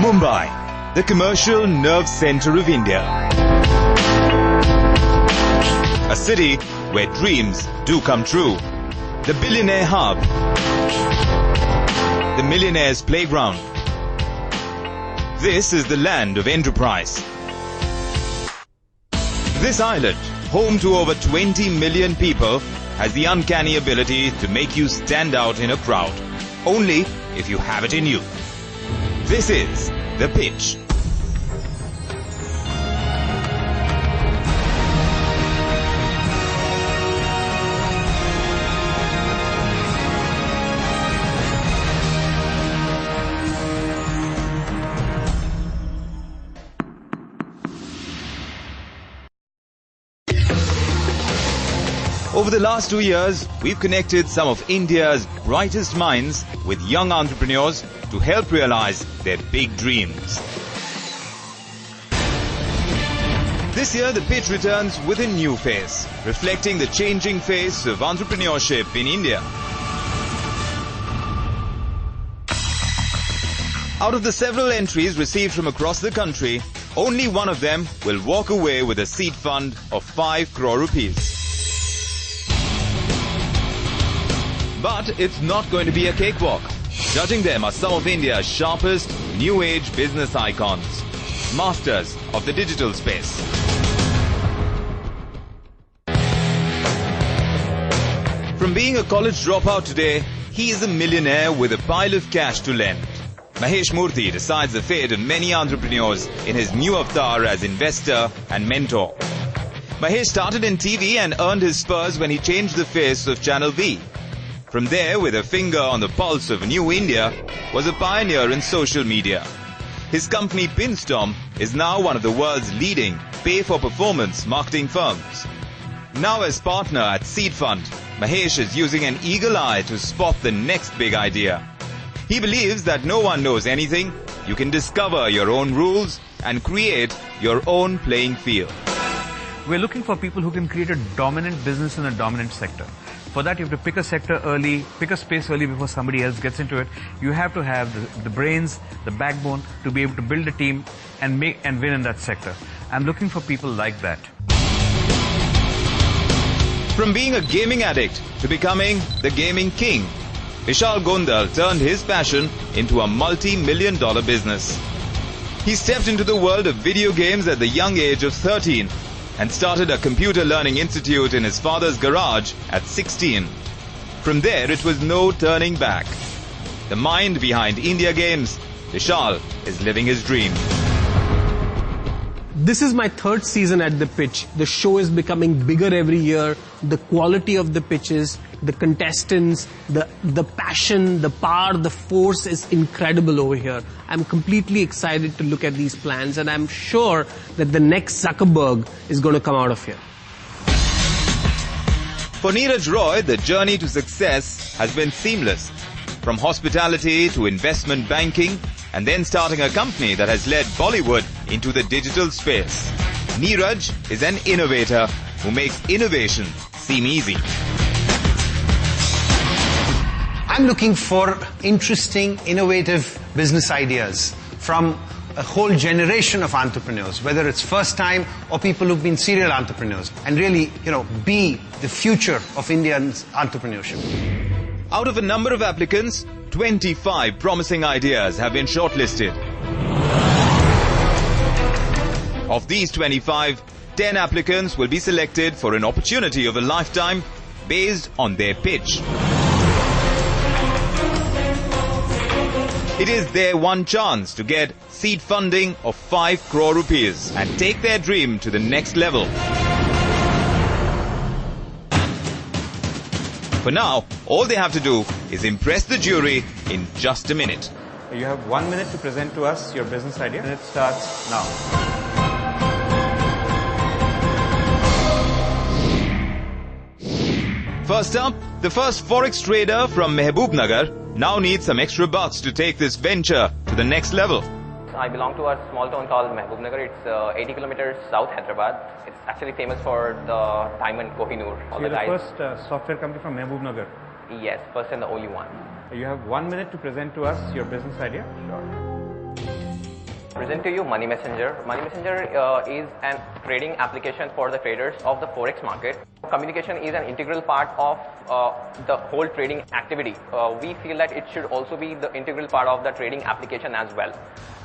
Mumbai, the commercial nerve center of India. A city where dreams do come true. The billionaire hub. The millionaire's playground. This is the land of enterprise. This island, home to over 20 million people, has the uncanny ability to make you stand out in a crowd. Only if you have it in you. This is The Pitch. Over the last 2 years, we've connected some of India's brightest minds with young entrepreneurs to help realize their big dreams. This year, The Pitch returns with a new face, reflecting the changing face of entrepreneurship in India. Out of the several entries received from across the country, only one of them will walk away with a seed fund of 5 crore rupees. But it's not going to be a cakewalk. Judging them are some of India's sharpest new age business icons, masters of the digital space. From being a college dropout today, he is a millionaire with a pile of cash to lend. Mahesh Murthy decides the fate of many entrepreneurs in his new avatar as investor and mentor. Mahesh started in TV and earned his spurs when he changed the face of Channel V. From there, with a finger on the pulse of New India, was a pioneer in social media. His company Pinstorm is now one of the world's leading pay-for-performance marketing firms. Now as partner at Seed Fund, Mahesh is using an eagle eye to spot the next big idea. He believes that no one knows anything. You can discover your own rules and create your own playing field. We're looking for people who can create a dominant business in a dominant sector. For that, you have to pick a sector early, pick a space early before somebody else gets into it. You have to have the brains, the backbone to be able to build a team and win in that sector. I'm looking for people like that. From being a gaming addict to becoming the gaming king, Vishal Gondal turned his passion into a multi-million-dollar business. He stepped into the world of video games at the young age of 13 and started a computer learning institute in his father's garage at 16. From there, it was no turning back. The mind behind India Games, Vishal is living his dream. This is my 3rd season at The Pitch. The show is becoming bigger every year. The quality of the pitches, the contestants, the passion, the power, the force is incredible over here. I'm completely excited to look at these plans, and I'm sure that the next Zuckerberg is going to come out of here. For Neeraj Roy, the journey to success has been seamless. From hospitality to investment banking, and then starting a company that has led Bollywood into the digital space. Neeraj is an innovator who makes innovation seem easy. I'm looking for interesting, innovative business ideas from a whole generation of entrepreneurs, whether it's first time or people who've been serial entrepreneurs, and really, be the future of India's entrepreneurship. Out of a number of applicants, 25 promising ideas have been shortlisted. Of these 25, 10 applicants will be selected for an opportunity of a lifetime based on their pitch. It is their one chance to get seed funding of 5 crore rupees and take their dream to the next level. For now, all they have to do is impress the jury in just a minute. You have 1 minute to present to us your business idea, and it starts now. First up, the first forex trader from Mehboob now needs some extra bucks to take this venture to the next level. I belong to a small town called Mehboob Nagar. It's 80 kilometers south Hyderabad. It's actually famous for the diamond Kohinoor. You're the first software company from Mehboob Nagar? Yes, first and the only one. You have 1 minute to present to us your business idea. Sure. Present to you Money Messenger. Money Messenger is an trading application for the traders of the Forex market. Communication is an integral part of the whole trading activity. We feel that it should also be the integral part of the trading application as well.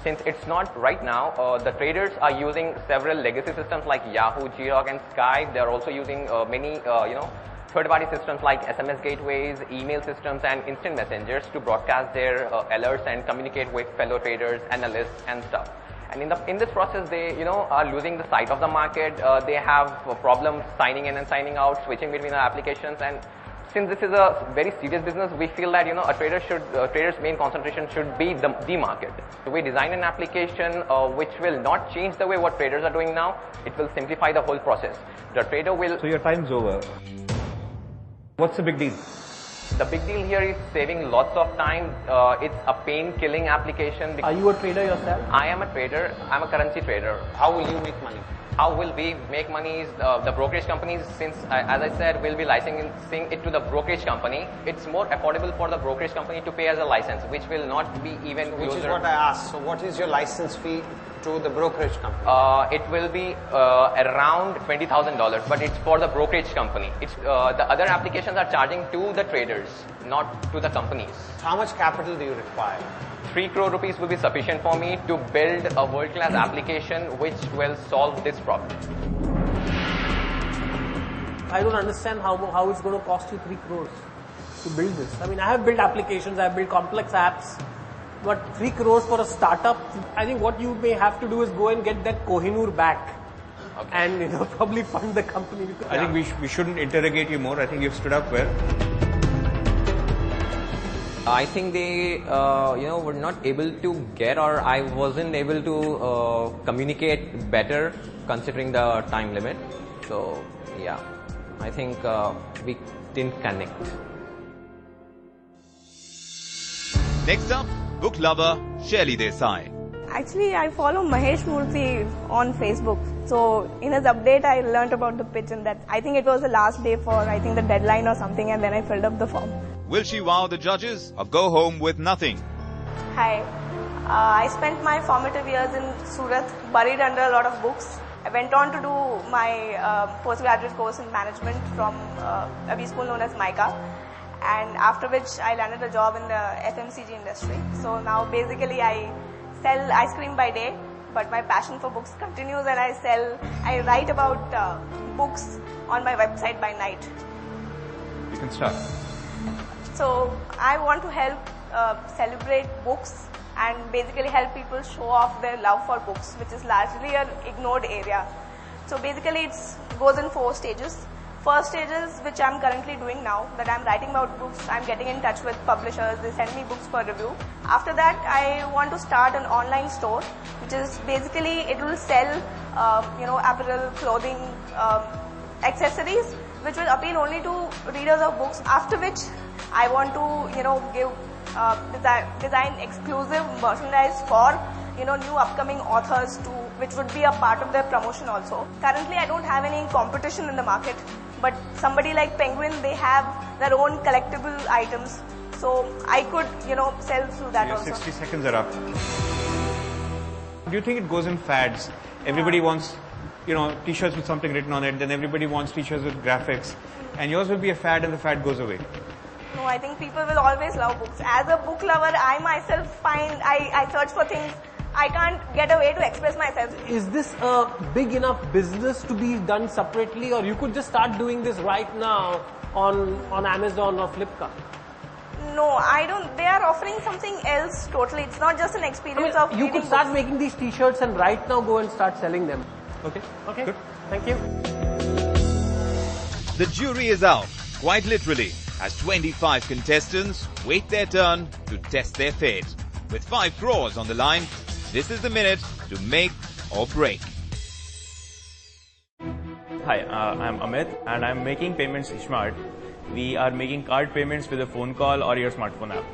Since it's not right now, the traders are using several legacy systems like Yahoo, Grok and Skype. They're also using many, third-party systems like SMS gateways, email systems and instant messengers to broadcast their alerts and communicate with fellow traders, analysts and stuff. And in this process, they are losing the sight of the market. They have problems signing in and signing out, switching between the applications. And since this is a very serious business, we feel that trader's main concentration should be the market. So we design an application which will not change the way what traders are doing now. It will simplify the whole process. The trader will. So your time's over. What's the big deal? The big deal here is saving lots of time. It's a pain-killing application. Are you a trader yourself? I am a trader. I'm a currency trader. How will you make money? How will we make money is the brokerage companies, since as I said, we'll be licensing it to the brokerage company. It's more affordable for the brokerage company to pay as a license, which will not be even closer. Which is what I asked. So what is your license fee to the brokerage company? It will be around $20,000, but it's for the brokerage company. It's the other applications are charging to the traders, not to the companies. How much capital do you require? 3 crore rupees will be sufficient for me to build a world-class application which will solve this problem. I don't understand how it's going to cost you 3 crores to build this. I mean, I have built applications, I have built complex apps, but 3 crores for a startup, I think what you may have to do is go and get that Kohinoor back. Okay. And probably fund the company. I think we shouldn't interrogate you more. I think you've stood up well. I think they, were not able to get, or I wasn't able to communicate better considering the time limit. So, yeah, I think we didn't connect. Next up, book lover Shaily Desai. Actually, I follow Mahesh Murthy on Facebook. So, in his update, I learnt about the pitch and that I think it was the last day for, the deadline or something, and then I filled up the form. Will she wow the judges or go home with nothing? Hi. I spent my formative years in Surat, buried under a lot of books. I went on to do my postgraduate course in management from a B school known as MICA. And after which I landed a job in the FMCG industry. So now basically I sell ice cream by day, but my passion for books continues, and I write about books on my website by night. You can start. So I want to help celebrate books and basically help people show off their love for books, which is largely an ignored area. So basically it goes in 4 stages. First stage is, which I'm currently doing now, that I'm writing about books, I'm getting in touch with publishers, they send me books for review. After that, I want to start an online store, which is basically, it will sell, apparel, clothing, accessories, which will appeal only to readers of books. After which, I want to, give design exclusive merchandise for, new upcoming authors which would be a part of their promotion also. Currently, I don't have any competition in the market, but somebody like Penguin, they have their own collectible items. So I could, sell through that also. 60 seconds are up. Do you think it goes in fads? Everybody wants, t-shirts with something written on it, then everybody wants t-shirts with graphics, and yours will be a fad and the fad goes away. No, I think people will always love books. As a book lover, I myself I search for things. I can't get a way to express myself. Is this a big enough business to be done separately, or you could just start doing this right now on Amazon or Flipkart? No, I don't. They are offering something else totally. It's not just an experience of you could start making these t-shirts and right now go and start selling them. Okay. Good. Thank you. The jury is out, quite literally, as 25 contestants wait their turn to test their fate. With 5 crores on the line, this is the minute to make or break. Hi, I'm Amit and I'm making payments Smart. We are making card payments with a phone call or your smartphone app.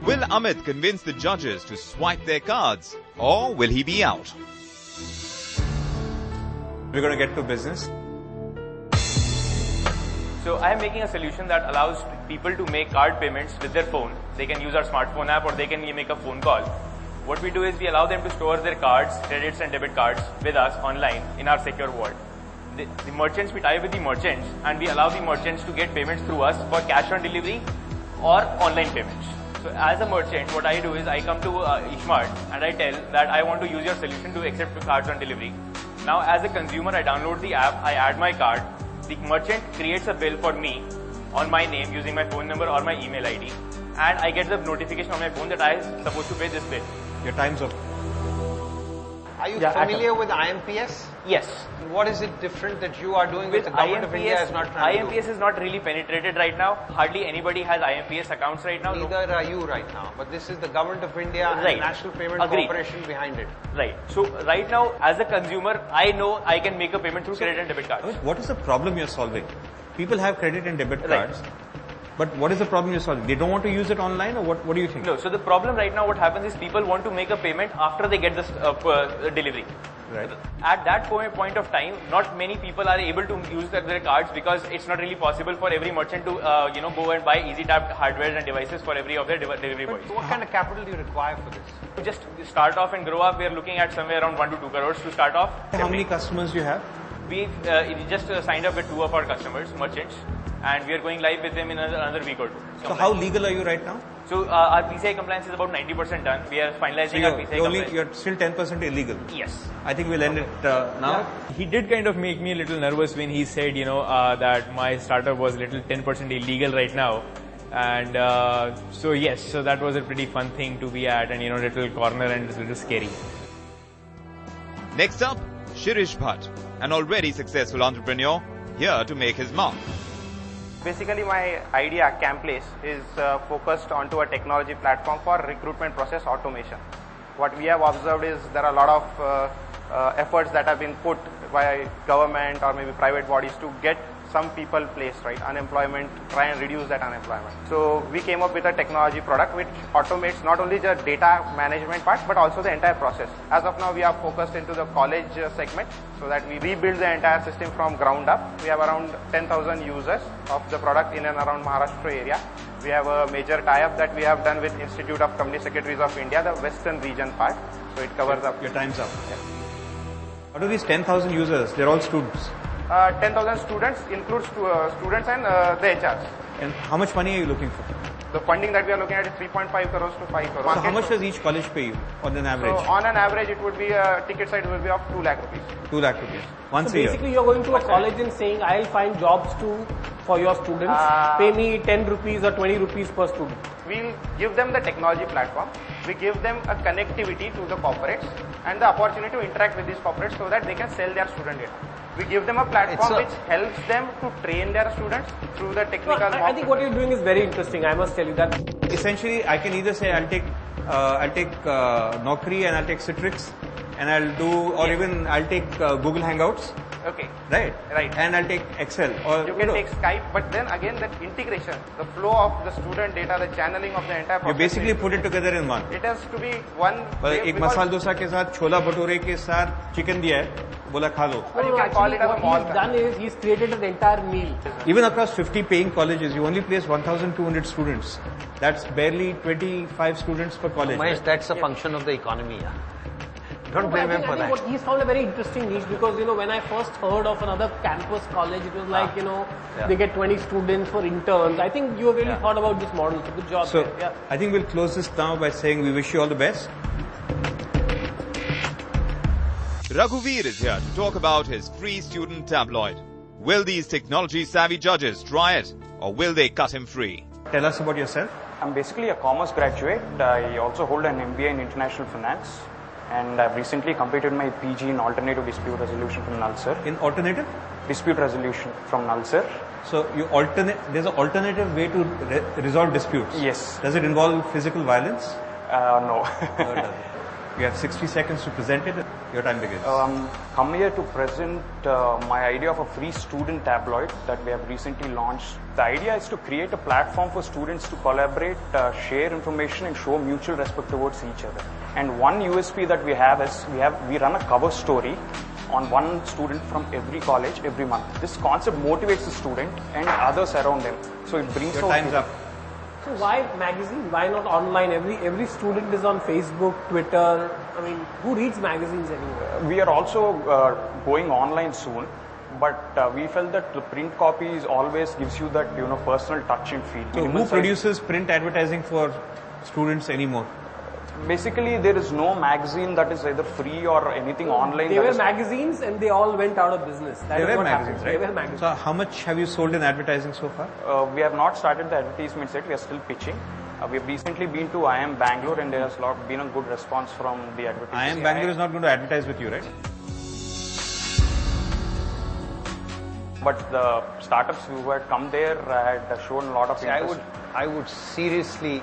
Will Amit convince the judges to swipe their cards, or will he be out? We're going to get to business. So I am making a solution that allows people to make card payments with their phone. They can use our smartphone app or they can make a phone call. What we do is we allow them to store their cards, credits and debit cards with us online in our secure vault. The merchants, we tie with the merchants and we allow the merchants to get payments through us for cash on delivery or online payments. So as a merchant, what I do is I come to eSmart and I tell that I want to use your solution to accept cards on delivery. Now as a consumer, I download the app, I add my card, the merchant creates a bill for me on my name using my phone number or my email ID, and I get the notification on my phone that I am supposed to pay this bill. Your time's up. Are you familiar with IMPS? Yes. What is it different that you are doing with the government of India is not trying to do? IMPS is not really penetrated right now. Hardly anybody has IMPS accounts right now. Neither are you right now. But this is the government of India and the National Payment Corporation behind it. Right. So right now, as a consumer, I know I can make a payment through credit and debit cards. What is the problem you're solving? People have credit and debit cards. But what is the problem you're solving? They don't want to use it online, or what do you think? No, so the problem right now, what happens is people want to make a payment after they get this delivery. Right. At that point of time, not many people are able to use their cards because it's not really possible for every merchant to go and buy EasyTap hardware and devices for every of their delivery boys. So what kind of capital do you require for this? To just start off and grow up, we are looking at somewhere around 1 to 2 crores to start off. How many customers do you have? We've just signed up with 2 of our customers, merchants, and we are going live with them in another week or 2. So how legal are you right now? So our PCI compliance is about 90% done. We are finalizing our PCI compliance. You're still 10% illegal. Yes. I think we'll end it now. Yeah. He did kind of make me a little nervous when he said, that my startup was a little 10% illegal right now. And so yes, so that was a pretty fun thing to be at, and little corner and a little scary. Next up, Shirish Bhatt, an already successful entrepreneur, here to make his mark. Basically, my idea, Camplace, is focused onto a technology platform for recruitment process automation. What we have observed is there are a lot of efforts that have been put by government or maybe private bodies to get some people placed, right? Unemployment, try and reduce that unemployment. So we came up with a technology product which automates not only the data management part but also the entire process. As of now, we are focused into the college segment so that we rebuild the entire system from ground up. We have around 10,000 users of the product in and around Maharashtra area. We have a major tie-up that we have done with Institute of Company Secretaries of India, the Western region part. So it covers up. Your time's up. Out of these 10,000 users, they're all students. 10,000 students includes students and the HRs. And how much money are you looking for? The funding that we are looking at is 3.5 crores to 5 crores. So how much does each college pay you on an average? So on an average, it would be a ticket size will be of 2 lakh rupees. 2 lakh rupees. Once so a year. Basically, you're going to a college and saying, I'll find jobs for your students. Pay me 10 rupees or 20 rupees per student. We'll give them the technology platform. We give them a connectivity to the corporates and the opportunity to interact with these corporates so that they can sell their student data. We give them a platform which helps them to train their students through the technical. Well, I think what you're doing is very interesting. I must tell you that. Essentially, I can either say I'll take Naukri and I'll take Citrix and I'll do, or even I'll take Google Hangouts. Okay. Right. And I'll take Excel. Or you can take Skype, but then again that integration, the flow of the student data, the channeling of the entire process. You basically put it together in one. It has to be one. एक मसाला डोसा के साथ छोला भटूरे के साथ chicken दिया है, बोला खा लो. Or you can call it as a mall. What he's done is he's created an entire meal. Even across 50 paying colleges, you only place 1,200 students. That's barely 25 students per college. Mahesh, that's a function of the economy. Yeah. Don't blame him for that. What he's found a very interesting niche because, when I first heard of another campus college, it was like, they get 20 students for interns. I think you have really thought about this model. So good job. So, I think we'll close this now by saying we wish you all the best. Raghuveer is here to talk about his free student tabloid. Will these technology-savvy judges try it, or will they cut him free? Tell us about yourself. I'm basically a commerce graduate. I also hold an MBA in international finance. And I've recently completed my PG in alternative dispute resolution from NALSAR. In alternative? Dispute resolution from NALSAR. So there's an alternative way to resolve disputes? Yes. Does it involve physical violence? No. No, it doesn't. You have 60 seconds to present it. Your time begins. Come here to present my idea of a free student tabloid that we have recently launched. The idea is to create a platform for students to collaborate, share information and show mutual respect towards each other. And one USP that we have is we run a cover story on one student from every college every month. This concept motivates the student and others around them. So it brings Your time's up. So why magazine? Why not online? Every student is on Facebook, Twitter. I mean, who reads magazines anymore? We are also going online soon, but we felt that the print copies always gives you that personal touch and feel. So who produces print advertising for students anymore? Basically, there is no magazine that is either free or anything online. They were magazines and they all went out of business. They were magazines, right? They were magazines. So how much have you sold in advertising so far? We have not started the advertisement yet. We are still pitching. We have recently been to IIM Bangalore and there has been a good response from the advertisers. IIM Bangalore is not going to advertise with you, right? But the startups who had come there had shown a lot of interest. I would seriously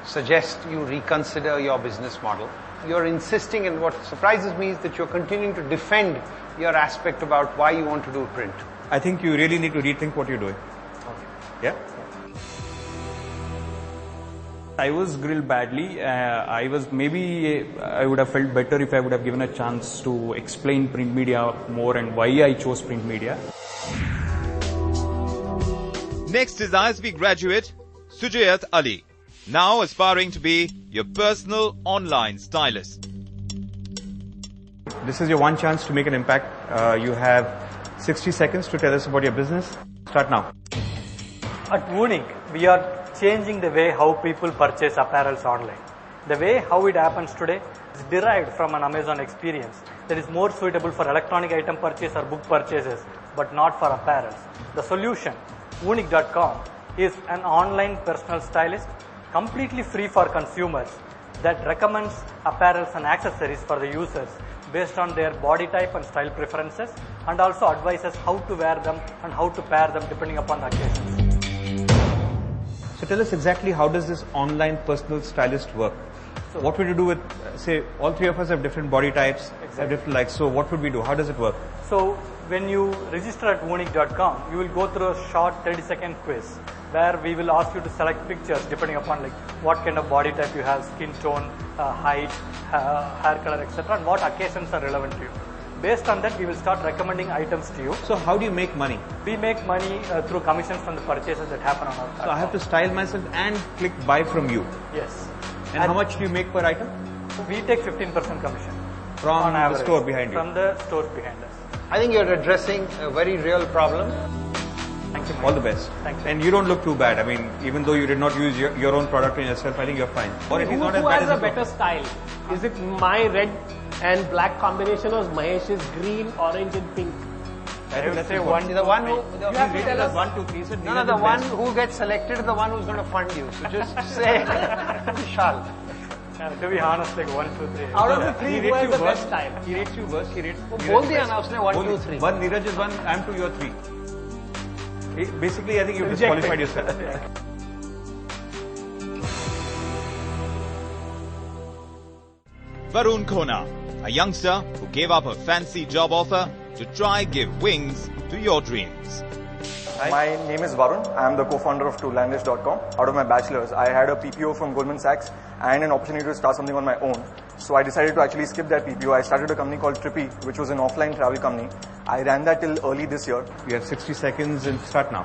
suggest you reconsider your business model. You're insisting, and what surprises me is that you're continuing to defend your aspect about why you want to do print. I think you really need to rethink what you're doing. Okay. Yeah? I was grilled badly. I would have felt better if I would have given a chance to explain print media more and why I chose print media. Next is ISB graduate Sujayat Ali, now aspiring to be your personal online stylist. This is your one chance to make an impact. You have 60 seconds to tell us about your business. Start now. At Woonik, we are changing the way how people purchase apparels online. The way how it happens today is derived from an Amazon experience that is more suitable for electronic item purchase or book purchases, but not for apparels. The solution, Woonik.com, is an online personal stylist completely free for consumers that recommends apparels and accessories for the users based on their body type and style preferences, and also advises how to wear them and how to pair them depending upon the occasions. So tell us exactly, how does this online personal stylist work? So what would you do with, say, all three of us have different body types, have different likes. So what would we do? How does it work? So when you register at Woonik.com, you will go through a short 30-second quiz where we will ask you to select pictures depending upon like what kind of body type you have, skin tone, height, hair color, etc., and what occasions are relevant to you. Based on that, we will start recommending items to you. So how do you make money? We make money through commissions from the purchases that happen on our platform. So I have to style myself and click buy from you. Yes. And how much do you make per item? We take 15% commission. From on the average, store behind you? From the stores behind us. I think you're addressing a very real problem. Thank you. All the best. Thank you. And you don't look too bad. I mean, even though you did not use your own product in yourself, I think you're fine. Or Who has a better style? Is it my red and black combination or Mahesh's green, orange and pink? I think that's The one who... You have to tell us. 1, 2, 3. So No, the one who gets selected is the one who's going to fund you. So just say, Vishal. To be honest, like 1, 2, 3. Out of the three, who has the best style? He rates you worse. He rates. बोल दिया ना उसने 1, 2, 3. One Neeraj is 1, I'm 2, you're 3. Basically, I think you've disqualified yourself. Varun Khona, a youngster who gave up a fancy job offer to try give wings to your dreams. My name is Varun. I am the co-founder of Toollandish.com. Out of my bachelor's, I had a PPO from Goldman Sachs and an opportunity to start something on my own. So I decided to actually skip that PPO. I started a company called Trippy, which was an offline travel company. I ran that till early this year. You have 60 seconds and start now.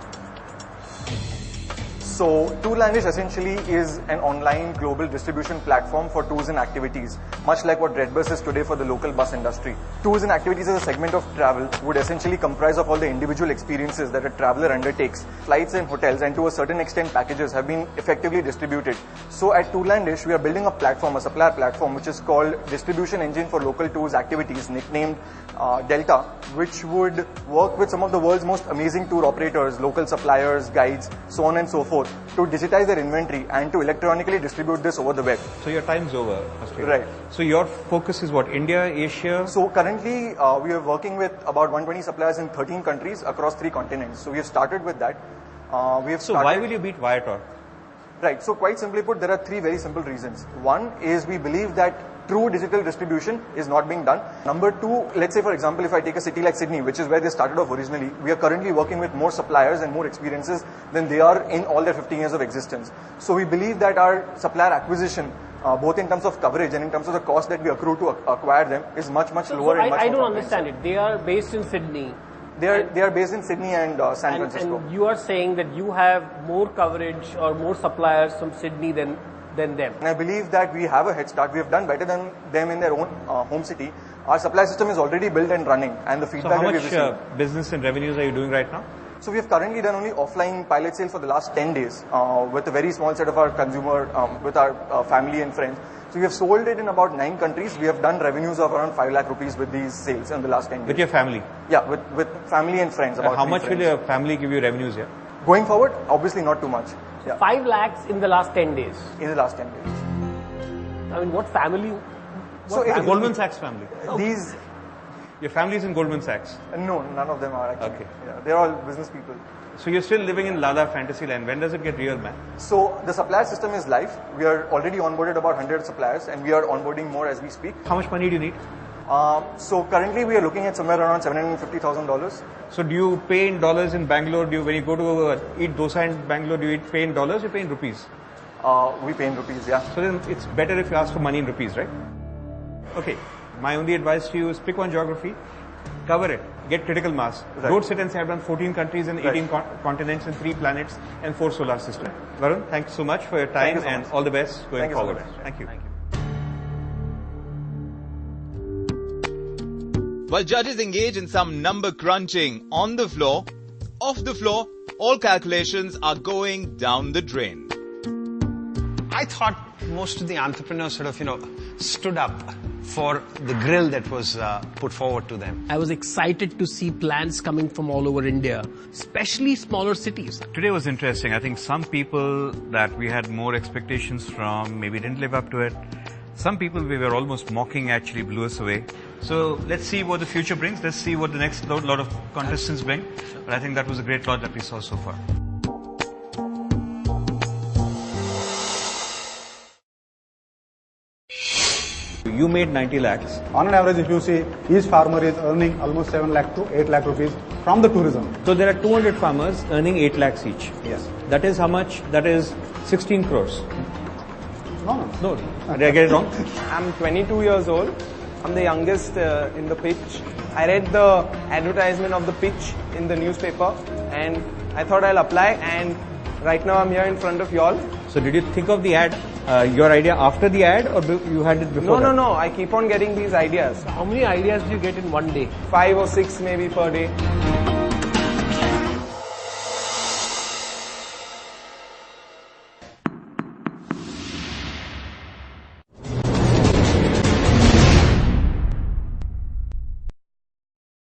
So Toollandish essentially is an online global distribution platform for tours and activities, much like what Redbus is today for the local bus industry. Tours and activities as a segment of travel would essentially comprise of all the individual experiences that a traveler undertakes. Flights and hotels, and to a certain extent packages, have been effectively distributed. So at Toollandish, we are building a platform, a supplier platform, which is called Distribution Engine for Local Tours Activities, nicknamed Delta, which would work with some of the world's most amazing tour operators, local suppliers, guides, so on and so forth, to digitize their inventory and to electronically distribute this over the web. So your time's over, Australia. Right. So your focus is what? India, Asia? So currently, we are working with about 120 suppliers in 13 countries across 3 continents. So we have started with that. So why will you beat Viator? Right. So quite simply put, there are 3 very simple reasons. One is we believe that true digital distribution is not being done. Number 2, let's say for example, if I take a city like Sydney, which is where they started off originally, we are currently working with more suppliers and more experiences than they are in all their 15 years of existence. So we believe that our supplier acquisition, both in terms of coverage and in terms of the cost that we accrue to acquire them, is much, much lower and much more I don't understand it. They are based in Sydney. They are based in Sydney and San Francisco. And you are saying that you have more coverage or more suppliers from Sydney than them. And I believe that we have a head start. We have done better than them in their own home city. Our supply system is already built and running, and the feedback that we've received. So how much business and revenues are you doing right now? So we have currently done only offline pilot sales for the last 10 days with a very small set of our consumer, with our family and friends. So we have sold it in about 9 countries. We have done revenues of around 5 lakh rupees with these sales in the last 10 days. With your family? Yeah, with family and friends. About how much will your family give you revenues here? Going forward, obviously not too much. Yeah. 5 lakhs in the last 10 days? In the last 10 days. I mean, what family? So it's Goldman Sachs family? These... Your family is in Goldman Sachs? No, none of them are actually. Okay. Yeah, they're all business people. So you're still living in Lada Fantasyland. When does it get real, man? So the supplier system is live. We are already onboarded about 100 suppliers, and we are onboarding more as we speak. How much money do you need? So currently we are looking at somewhere around $750,000. So do you pay in dollars in Bangalore? When you go to eat dosa in Bangalore, do you pay in dollars or pay in rupees? We pay in rupees, yeah. So then it's better if you ask for money in rupees, right? Okay. My only advice to you is pick one geography, cover it, get critical mass. Right. Don't sit and say I've done 14 countries and 18 continents and 3 planets and 4 solar systems. Varun, thanks so much for your time and all the best going forward. Thank you. While judges engage in some number crunching on the floor, off the floor, all calculations are going down the drain. I thought most of the entrepreneurs sort of, stood up for the grill that was put forward to them. I was excited to see plans coming from all over India, especially smaller cities. Today was interesting. I think some people that we had more expectations from maybe didn't live up to it. Some people we were almost mocking actually blew us away. So let's see what the future brings. Let's see what the next lot of contestants bring. But I think that was a great lot that we saw so far. You made 90 lakhs. On an average, if you see, each farmer is earning almost 7 lakh to 8 lakh rupees from the tourism. So there are 200 farmers earning 8 lakhs each. Yes. That is how much? That is 16 crores. No. Did I get it wrong? I'm 22 years old. I'm the youngest in the pitch. I read the advertisement of the pitch in the newspaper and I thought I'll apply, and right now I'm here in front of y'all. So did you think of the ad, your idea after the ad, or you had it before? No. I keep on getting these ideas. How many ideas do you get in one day? 5 or 6 maybe per day.